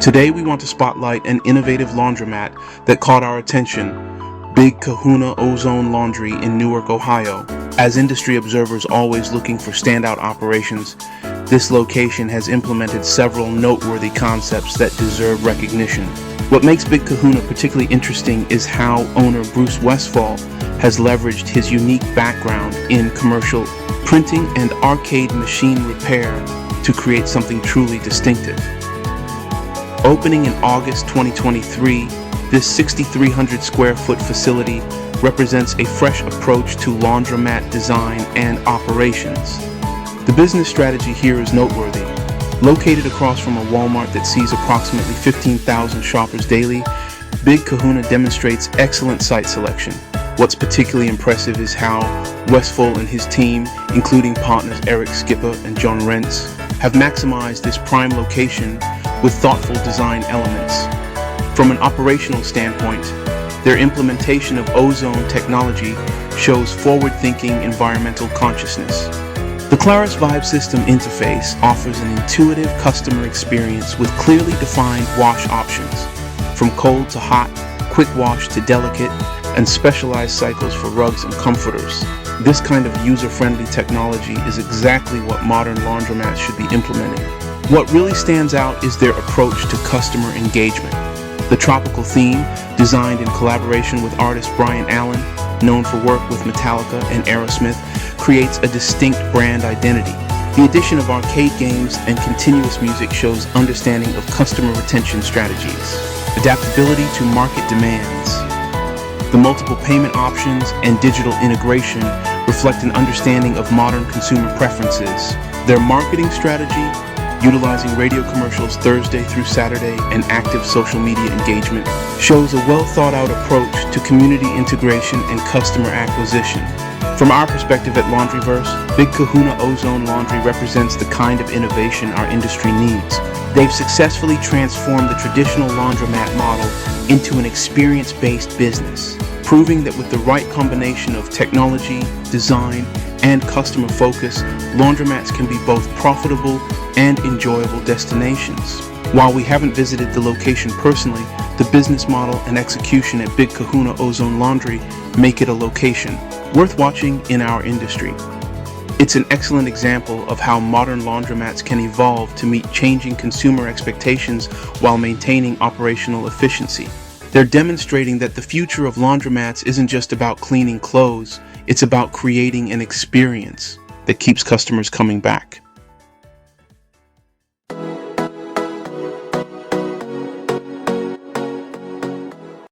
Today we want to spotlight an innovative laundromat that caught our attention, Big Kahuna Ozone Laundry in Newark, Ohio. As industry observers always looking for standout operations, this location has implemented several noteworthy concepts that deserve recognition. What makes Big Kahuna particularly interesting is how owner Bruce Westfall has leveraged his unique background in commercial printing and arcade machine repair to create something truly distinctive. Opening in August 2023, this 6,300 square foot facility represents a fresh approach to laundromat design and operations. The business strategy here is noteworthy. Located across from a Walmart that sees approximately 15,000 shoppers daily, Big Kahuna demonstrates excellent site selection. What's particularly impressive is how Westfall and his team, including partners Eric Skipper and John Rentz, have maximized this prime location with thoughtful design elements. From an operational standpoint, their implementation of ozone technology shows forward-thinking environmental consciousness. The ClarusVibe system interface offers an intuitive customer experience with clearly defined wash options, from cold to hot, quick wash to delicate, and specialized cycles for rugs and comforters. This kind of user-friendly technology is exactly what modern laundromats should be implementing. What really stands out is their approach to customer engagement. The tropical theme, designed in collaboration with artist Brian Allen, known for work with Metallica and Aerosmith, creates a distinct brand identity. The addition of arcade games and continuous music shows understanding of customer retention strategies, adaptability to market demands. The multiple payment options and digital integration reflect an understanding of modern consumer preferences. Their marketing strategy, utilizing radio commercials Thursday through Saturday and active social media engagement, shows a well-thought-out approach to community integration and customer acquisition. From our perspective at LaundryVerse, Big Kahuna Ozone Laundry represents the kind of innovation our industry needs. They've successfully transformed the traditional laundromat model into an experience-based business, proving that with the right combination of technology, design, and customer focus, laundromats can be both profitable and enjoyable destinations. While we haven't visited the location personally, the business model and execution at Big Kahuna Ozone Laundry make it a location worth watching in our industry. It's an excellent example of how modern laundromats can evolve to meet changing consumer expectations while maintaining operational efficiency. They're demonstrating that the future of laundromats isn't just about cleaning clothes, it's about creating an experience that keeps customers coming back.